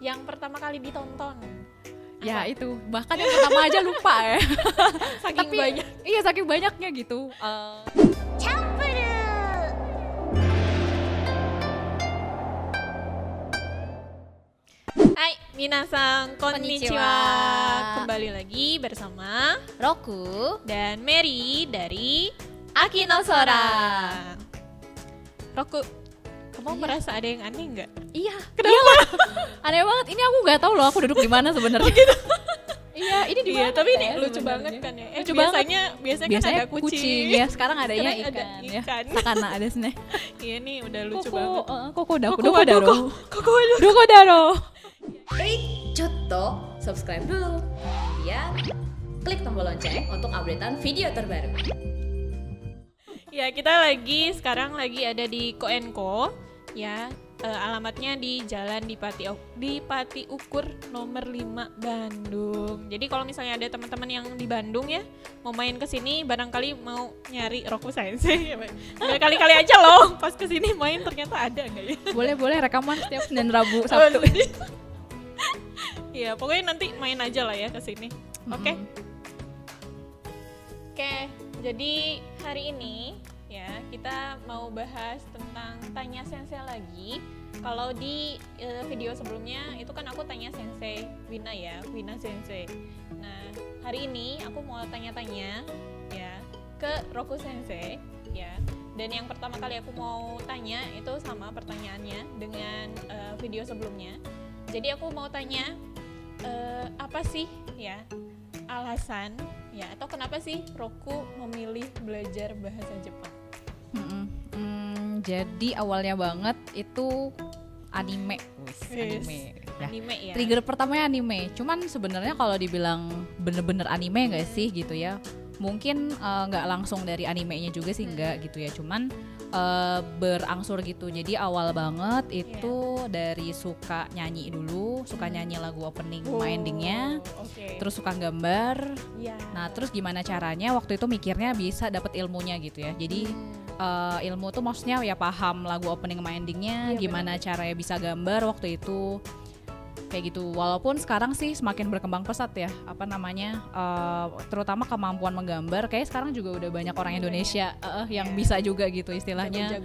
Yang pertama kali ditonton. Ya itu, bahkan yang pertama aja lupa ya. Saking banyak. Iya, saking banyaknya gitu. Hai, minasan konnichiwa. Konnichiwa. Kembali lagi bersama Roku dan Mary dari Akinosora. Roku, kamu merasa ada yang aneh nggak? Iya. Kenapa? Aneh banget. Ini aku nggak tahu loh aku duduk di mana sebenarnya. Iya, ini di mana? Iya, tapi ini ya lucu sebenarnya? banget kan ya. Lucu biasanya Biasanya kan ada kucing. ya, sekarang adanya Sekarang ada ikan, ya. ikan. Sakana ada snack. Iya nih udah lucu Koko, banget. Kokodako, Koko Dokodaro. Kokodaro. Dokodaro. Cotto, subscribe dulu. Kemudian klik tombol lonceng untuk updatean video terbaru. Ya, kita sekarang lagi ada di Koenko ya. Alamatnya di Jalan Dipati Ukur nomor 5 Bandung. Jadi kalau misalnya ada teman-teman yang di Bandung ya mau main ke sini, barangkali mau nyari Roku Sensei. Kali-kali aja loh pas ke sini main ternyata ada enggak ya? Boleh rekaman setiap Senin, Rabu, Sabtu. Iya, pokoknya nanti main aja lah ya ke sini. Oke. Oke, jadi hari ini ya kita mau bahas tentang tanya sensei lagi. Kalau di video sebelumnya itu kan aku tanya sensei Wina ya, Wina sensei. Nah, hari ini aku mau tanya-tanya ya ke Roku sensei ya. Dan yang pertama kali aku mau tanya itu sama pertanyaannya dengan video sebelumnya. Jadi aku mau tanya apa sih ya alasan ya atau kenapa sih Roku memilih belajar bahasa Jepang? Jadi awalnya banget itu anime, anime. Ya. Anime ya. Trigger pertamanya anime. Cuman sebenarnya kalau dibilang bener-bener anime nggak sih gitu ya? Mungkin nggak langsung dari animenya juga sih nggak gitu ya. Cuman berangsur gitu. Jadi awal banget itu dari suka nyanyi dulu, suka nyanyi lagu opening sama endingnya. Terus suka gambar. Nah terus gimana caranya? Waktu itu mikirnya bisa dapet ilmunya gitu ya. Jadi ilmu tuh maksudnya ya paham lagu opening sama endingnya, gimana caranya bisa gambar waktu itu kayak gitu. Walaupun sekarang sih semakin berkembang pesat ya, apa namanya, terutama kemampuan menggambar. Kayak sekarang juga udah banyak orang Indonesia yang bisa juga gitu istilahnya.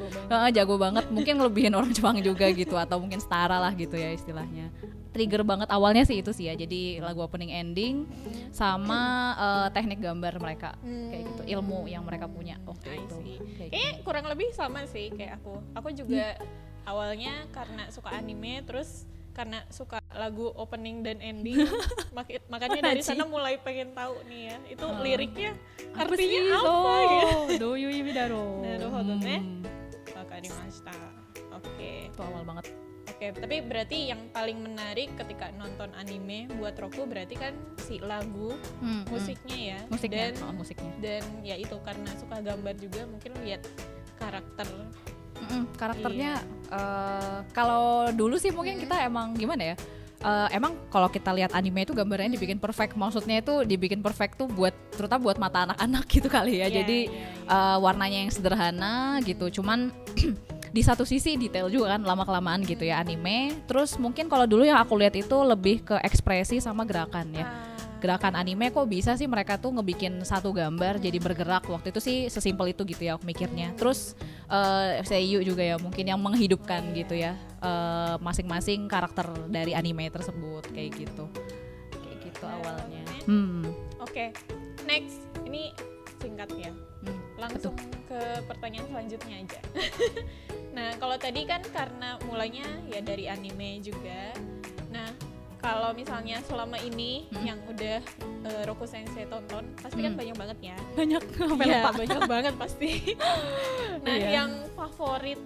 Jago banget. Mungkin ngelebihin orang Jepang juga gitu atau mungkin setara lah gitu ya istilahnya. Trigger banget awalnya sih itu sih ya. Jadi lagu opening ending sama teknik gambar mereka kayak gitu, ilmu yang mereka punya waktu itu. Kurang lebih sama sih kayak aku. Aku juga awalnya karena suka anime, terus karena suka lagu opening dan ending, makanya dari sana mulai pengen tahu nih ya itu liriknya artinya apa gitu. Doyu ibidaro. Naruhodo ne. Wakarimashita. Oke. Itu awal banget. Oke, tapi berarti yang paling menarik ketika nonton anime buat Roku berarti kan si lagu, musiknya ya. Musiknya, musiknya. Dan ya itu karena suka gambar juga mungkin lihat karakternya. Kalau dulu sih mungkin kita emang gimana ya? Emang kalau kita lihat anime itu gambarnya dibikin perfect, maksudnya itu dibikin perfect tuh terutama buat mata anak-anak gitu kali ya. Jadi warnanya yang sederhana gitu. Cuman di satu sisi detail juga kan lama-kelamaan gitu ya anime. Terus mungkin kalau dulu yang aku lihat itu lebih ke ekspresi sama gerakan ya. Gerakan anime kok bisa sih mereka tuh ngebikin satu gambar jadi bergerak. Waktu itu sih sesimpel itu gitu ya aku mikirnya. Terus Seiyu juga ya mungkin yang menghidupkan gitu ya masing-masing karakter dari anime tersebut kayak gitu awalnya. Oke, next ini singkat ya. Langsung ke pertanyaan selanjutnya aja. Nah kalau tadi kan karena mulainya ya dari anime juga. Nah kalau misalnya selama ini yang udah Roku Sensei tonton pasti kan banyak banget ya. Banyak banyak banget pasti. Nah yang favorit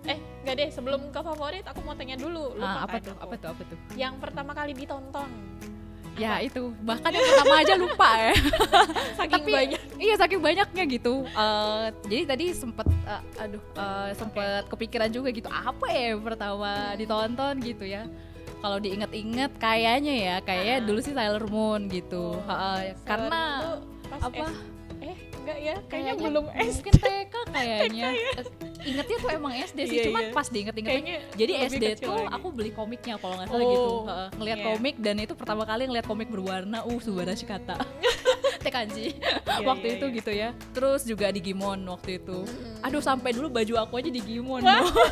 enggak deh, sebelum ke favorit aku mau tanya dulu. Apa tuh? Yang pertama kali ditonton. Ya itu, bahkan yang pertama aja lupa ya. Saking banyak. Iya, saking banyaknya gitu. Jadi tadi sempet kepikiran juga gitu, apa ya yang pertama ditonton gitu ya. Kalau diinget-inget kayaknya dulu sih Sailor Moon gitu. Karena pas apa? enggak ya? Kayaknya belum SD. Mungkin TK kayaknya. Ingetnya tuh emang SD sih, Iya, cuman iya. pas diinget-inget Kayaknya jadi lebih SD kecil tuh lagi. aku beli komiknya kalau nggak salah Oh, gitu. Ngeliat iya. komik dan itu pertama kali ngeliat komik berwarna Subarashi Kata. Tekanji waktu iya, itu iya. gitu ya. Terus juga Digimon waktu itu. Aduh sampai dulu baju aku aja Digimon.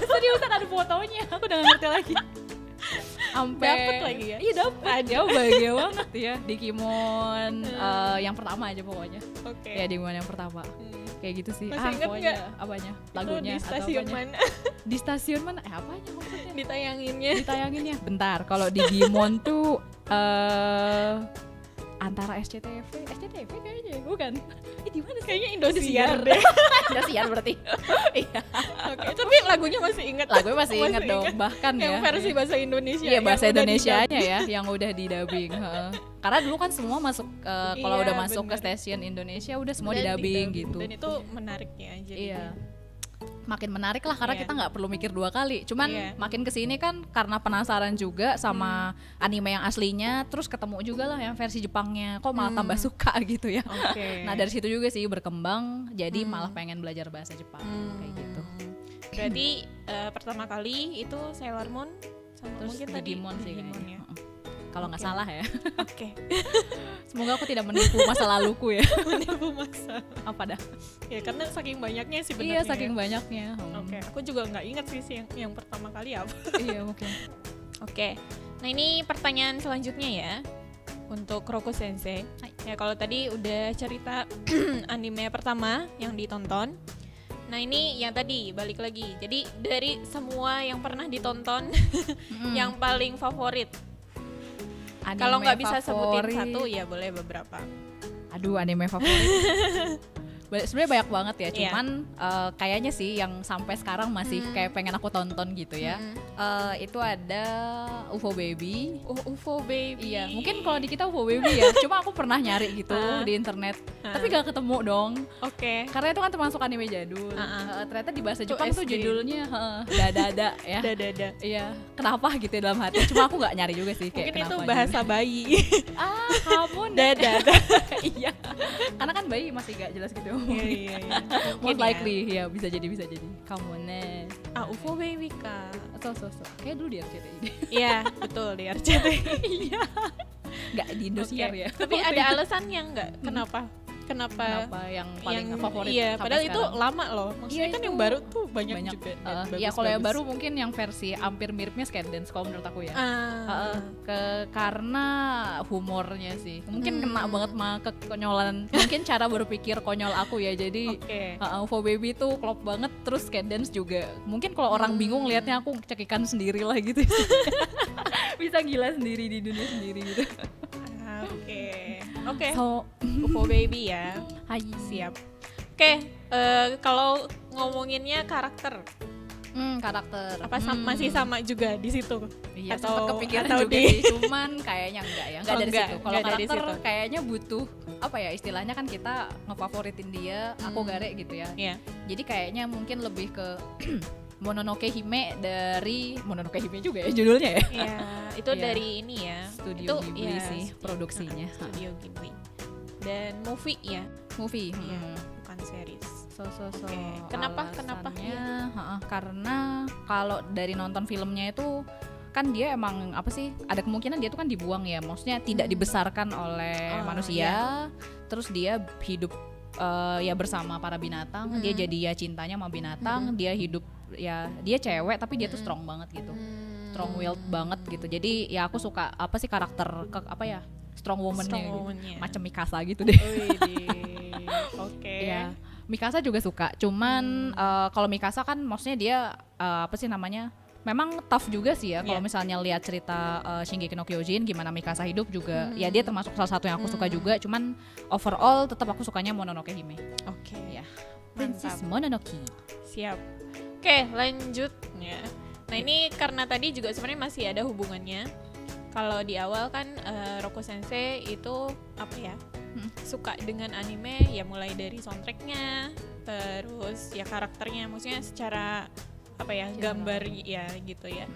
Seriusan ada fotonya. Aku udah gak ngerti lagi. Sampai Dapet lagi ya? Iya dapet. Ya bahagia banget ya Digimon yang pertama aja pokoknya. Oke. Ya Digimon yang pertama. Kayak gitu sih. Masih inget pokoknya nggak? apanya? Itu Lagunya di stasiun atau apanya? mana Di stasiun mana? Apanya maksudnya? ditayanginnya? Ditayanginnya. Bentar, kalau Digimon tuh antara SCTV kayaknya, bukan? Di mana sih? Kayaknya Indosiar deh. Indosiar berarti. Iya. Oke, tapi lagunya masih inget. Lagunya masih inget dong, inget. bahkan Yang ya. versi bahasa Indonesia. Iya, bahasa yang udah Indonesianya ya, yang udah di-dubbing. Heeh. Karena dulu kan semua masuk kalau Iya, udah masuk ke bener. stasiun Indonesia udah semua Dan di-dubbing gitu. Dan itu menariknya aja. Iya. Makin menarik lah karena Iya. kita nggak perlu mikir 2 kali. Cuman Iya. makin kesini kan karena penasaran juga sama anime yang aslinya, terus ketemu juga lah yang versi Jepangnya. Kok malah tambah suka gitu ya. Oke. Nah dari situ juga sih berkembang, jadi malah pengen belajar bahasa Jepang kayak gitu. Berarti pertama kali itu Sailor Moon sama Terus mungkin tadi Digimon sih Digimon kayaknya. ya. Heeh. Kalau nggak Oke. salah ya. Oke. Semoga aku tidak menipu masa laluku ya. Menipu maksa. Apa dah? Ya karena saking banyaknya sih benernya. Iya saking banyaknya. Oke, aku juga nggak ingat sih yang pertama kali apa. Iya mungkin. Oke, nah ini pertanyaan selanjutnya ya untuk Roku Sensei. Ya kalau tadi udah cerita anime pertama yang ditonton. Nah ini yang tadi balik lagi. Jadi dari semua yang pernah ditonton, yang paling favorit. Anime Kalau nggak bisa sebutin favorit. satu, ya boleh beberapa. Aduh anime favorit. Sebenarnya banyak banget ya, Iya. cuman kayaknya sih yang sampai sekarang masih kayak pengen aku tonton gitu ya. Itu ada UFO Baby. Oh, UFO Baby. Iya, mungkin kalau di kita UFO Baby ya. Cuma aku pernah nyari gitu di internet, tapi gak ketemu dong. Oke. Karena itu kan termasuk anime jadul. Ternyata di bahasa Tuh Jepang tuh SD. judulnya Dada ya. Dada. Iya, kenapa gitu ya dalam hati. Cuma aku nggak nyari juga sih kayak Mungkin itu kenapa bahasa bayi. kamu Dada. Iya, karena kan bayi masih gak jelas gitu. Iya. Most Mungkin ya. likely ya bisa jadi kamu nih. UFO Baby kak. So. Kayak dulu di RCTI deh. Iya, betul di RCTI. Iya. Nggak di Indosiar Oke. ya. Tapi ada alasannya nggak? Kenapa Kenapa yang paling yang favorit? Iya, sampai padahal itu sekarang? lama loh. Maksudnya Iya, kan itu yang baru tuh banyak juga. dan Iya, bagus-bagus. kalau yang baru mungkin yang versi hampir miripnya Skydance kalau menurut aku ya. Karena humornya sih. Mungkin kena banget sama kekonyolan. Mungkin cara berpikir konyol aku ya. Jadi Oke. UFO Baby tuh klop banget. Terus Skydance juga. Mungkin kalau orang bingung liatnya aku cekikan sendiri lah gitu. Bisa gila sendiri di dunia sendiri gitu. Oke. So, UFO Baby ya. hai. Siap. Oke, kalau ngomonginnya karakter, Karakter. apa masih sama juga di situ? Iya, Atau- sempat kepikiran atau juga di- sih, cuman kayaknya enggak ya, enggak Oh, dari enggak, situ. Kalau enggak dari karakter situ. kayaknya butuh apa ya istilahnya kan kita ngefavoritin dia, aku gare gitu ya. Iya. Jadi kayaknya mungkin lebih ke Mononoke Hime dari Mononoke Hime juga ya judulnya ya. Iya, itu Iya. dari ini ya. Studio itu Ghibli ya, sih produksinya. Studio Ghibli. Dan movie ya, Movie. Iya, bukan series. So. Oke. Kenapa? Alasannya, karena kalau dari nonton filmnya itu kan dia emang apa sih ada kemungkinan dia tuh kan dibuang ya, maksudnya tidak dibesarkan oleh manusia, terus dia hidup ya bersama para binatang, dia jadi ya cintanya sama binatang, dia hidup ya dia cewek tapi dia tuh strong banget gitu, strong willed banget gitu. Jadi ya aku suka apa sih karakter apa ya strong woman-nya gitu. Macam Mikasa gitu deh. Oke. Ya, Mikasa juga suka. Cuman kalau Mikasa kan maksudnya dia apa sih namanya? Memang tough juga sih ya. Kalau misalnya lihat cerita Shingeki no Kyojin gimana Mikasa hidup juga. Ya dia termasuk salah satu yang aku suka juga. Cuman overall tetap aku sukanya Mononoke Hime. Oke. Ya. Mantap. Princess Mononoke. Siap. Oke, lanjut ya. Nah, ini karena tadi juga sebenarnya masih ada hubungannya. Kalau di awal kan Roku Sensei itu apa ya? Suka dengan anime ya mulai dari soundtracknya, terus ya karakternya, maksudnya secara apa ya gambar ya gitu ya.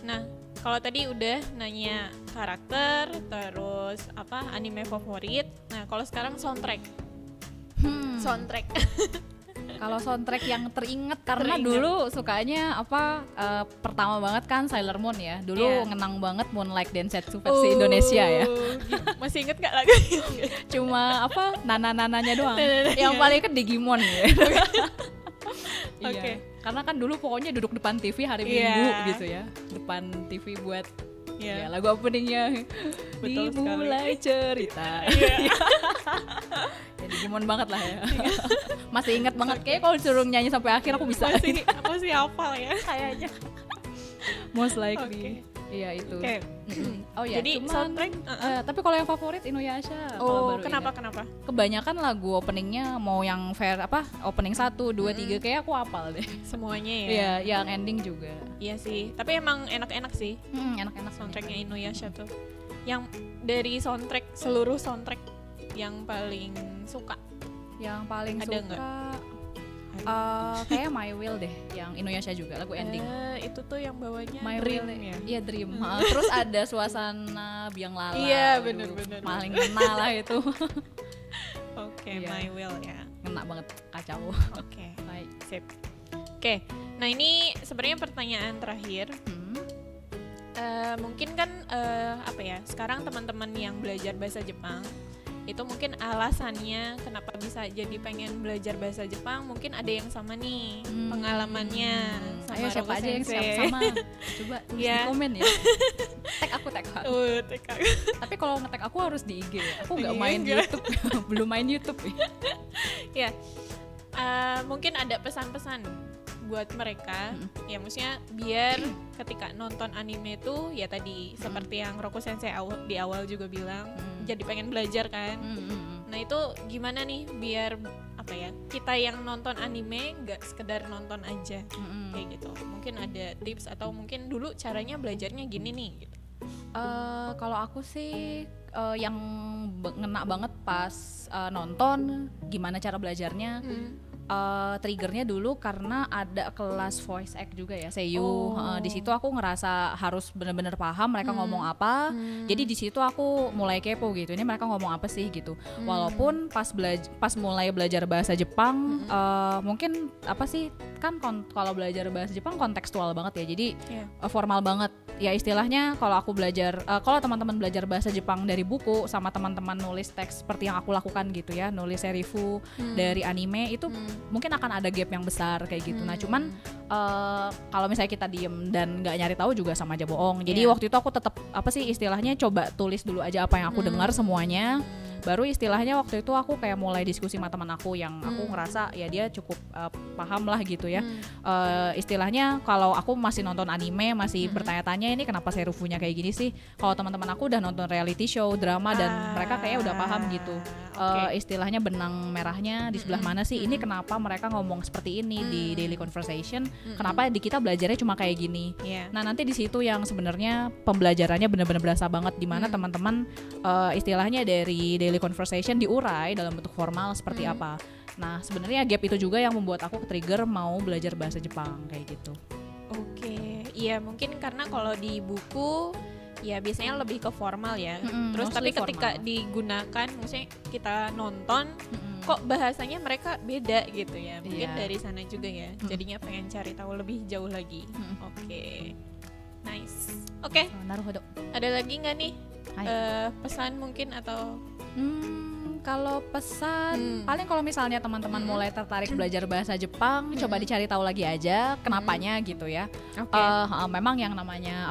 Nah kalau tadi udah nanya karakter, terus apa anime favorit. Nah kalau sekarang soundtrack, Soundtrack. Kalau soundtrack yang teringat karena Teringat. dulu sukanya pertama banget kan Sailor Moon ya. Dulu Iya. ngenang banget Moonlight Densetsu versi Indonesia ya. Masih inget gak lagu? Cuma nana-nananya doang. Nana-nananya. Yang paling kan Digimon ya. Iya. Oke. Karena kan dulu pokoknya duduk depan TV hari Iya. Minggu gitu ya. Depan TV buat Iya. ya, lagu openingnya Betul dimulai cerita. Ya, Digimon banget lah ya. Masih ingat banget, kayak kalau disuruh nyanyi sampai akhir aku bisa. Masih hafal ya kayaknya. Most likely. Oke. Iya itu. Oke. Oh ya, Jadi cuman, soundtrack, tapi kalau yang favorit Inuyasha. kalau Oh, baru kenapa ingat. kenapa? Kebanyakan lagu openingnya mau yang opening 1, 2, 3 kayak aku hafal deh. Semuanya ya. Iya, yang ending juga. Iya sih. Tapi emang enak-enak sih Enak-enak soundtracknya Inuyasha tuh. Yang dari seluruh soundtrack yang paling suka. Yang paling Ada suka nggak? kayak My Will deh, yang Inuyasha juga lagu ending. Itu tuh yang bawanya My Dream Will ya. Iya Dream. Terus ada suasana biang lala. Iya, Waduh, bener-bener. Paling kena lah itu. Oke, Iya. My Will ya. Kena banget, kacau. Oke, Baik. sip. Oke, nah ini sebenarnya pertanyaan terakhir. Mungkin kan sekarang teman-teman yang belajar bahasa Jepang itu mungkin alasannya kenapa bisa jadi pengen belajar bahasa Jepang, mungkin ada yang sama nih pengalamannya sama Ayo siapa Roku aja yang Sensei. sama? Coba tulis Iya. di komen ya. Tag aku. TK. Tapi kalau nge-tag aku harus di IG ya. Aku nggak Iya, main enggak. YouTube. Belum main YouTube ya. Ya, mungkin ada pesan-pesan buat mereka, ya maksudnya biar ketika nonton anime tuh ya tadi seperti yang Roku Sensei di awal juga bilang, jadi pengen belajar kan. Nah itu gimana nih biar kita yang nonton anime nggak sekedar nonton aja kayak gitu. Mungkin ada tips atau mungkin dulu caranya belajarnya gini nih gitu. Kalau aku sih yang ngena banget pas nonton gimana cara belajarnya. Triggernya dulu karena ada kelas voice act juga ya, seiyu. Di situ aku ngerasa harus bener-bener paham mereka ngomong apa. Jadi di situ aku mulai kepo gitu. Ini mereka ngomong apa sih gitu. Walaupun pas mulai belajar bahasa Jepang, mungkin kan kalau belajar bahasa Jepang kontekstual banget ya. Jadi formal banget. Ya istilahnya kalau aku belajar, kalau teman-teman belajar bahasa Jepang dari buku sama teman-teman nulis teks seperti yang aku lakukan gitu ya, nulis serifu dari anime itu mungkin akan ada gap yang besar kayak gitu. Nah cuman kalau misalnya kita diem dan nggak nyari tahu juga sama aja bohong. Jadi waktu itu aku tetap istilahnya coba tulis dulu aja apa yang aku dengar semuanya. Baru istilahnya waktu itu aku kayak mulai diskusi sama teman aku yang aku ngerasa ya dia cukup paham lah gitu ya. Istilahnya kalau aku masih nonton anime masih bertanya-tanya ini kenapa serifunya kayak gini sih. Kalau teman-teman aku udah nonton reality show, drama dan mereka kayak udah paham gitu. Istilahnya benang merahnya di sebelah mana sih, ini kenapa mereka ngomong seperti ini di daily conversation, kenapa di kita belajarnya cuma kayak gini. Nah nanti di situ yang sebenarnya pembelajarannya benar-benar berasa banget, di mana teman-teman istilahnya dari daily conversation diurai dalam bentuk formal seperti apa. Nah sebenarnya gap itu juga yang membuat aku ke-trigger mau belajar bahasa Jepang kayak gitu. Oke, iya mungkin karena kalau di buku ya biasanya lebih ke formal ya. Terus tapi ketika digunakan, maksudnya kita nonton, kok bahasanya mereka beda gitu ya. Mungkin dari sana juga ya. Jadinya pengen cari tahu lebih jauh lagi. Oke, nice. Oke, Naruhodo. ada lagi nggak nih pesan mungkin atau? Kalau pesan, paling kalau misalnya teman-teman mulai tertarik belajar bahasa Jepang, coba dicari tahu lagi aja kenapanya gitu ya. Memang yang namanya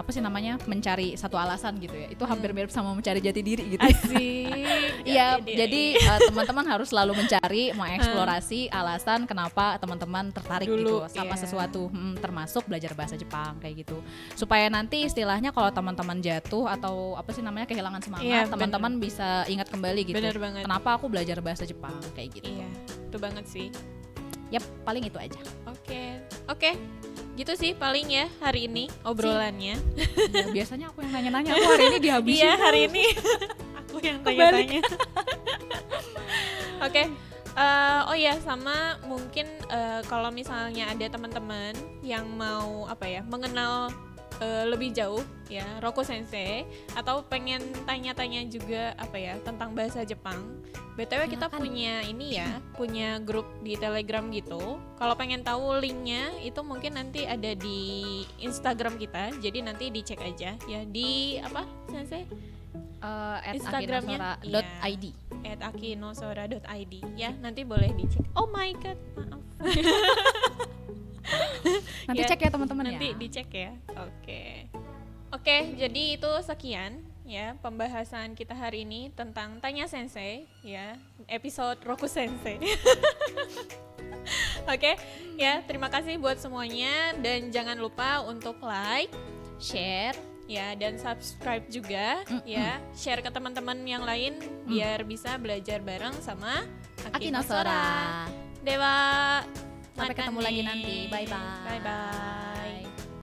mencari satu alasan gitu ya. Itu hampir mirip sama mencari jati diri gitu. Asik. Iya, jadi teman-teman harus selalu mencari, mengeksplorasi alasan kenapa teman-teman tertarik dulu, gitu sama sesuatu, termasuk belajar bahasa Jepang kayak gitu. Supaya nanti istilahnya kalau teman-teman jatuh atau kehilangan semangat, teman-teman bisa ingat kembali gitu. Bener banget. Kenapa aku belajar bahasa Jepang kayak gitu. Iya, itu banget sih. Yap, paling itu aja. Oke. Gitu sih paling ya hari ini obrolannya. Ya, biasanya aku yang nanya-nanya, aku hari ini dihabisin. Iya, hari ini aku yang tanya-tanya. Oke. Oh ya, sama mungkin kalau misalnya ada teman-teman yang mau mengenal lebih jauh ya Roku Sensei, atau pengen tanya-tanya juga apa ya tentang bahasa Jepang, BTW kita punya ini ya, punya grup di Telegram gitu. Kalau pengen tahu linknya itu mungkin nanti ada di Instagram kita, jadi nanti dicek aja ya di apa Sensei? @akinosora.id @akinosora.id ya, nanti boleh dicek. Oh my god, maaf. Nanti cek ya teman-teman ya. Nanti dicek ya. Oke, jadi itu sekian ya pembahasan kita hari ini tentang Tanya Sensei ya, episode Roku Sensei. Oke, ya terima kasih buat semuanya dan jangan lupa untuk like, share ya dan subscribe juga ya, share ke teman-teman yang lain biar bisa belajar bareng sama Akinosora. Dewa. Sampai ketemu lagi nanti. Bye bye. Bye bye.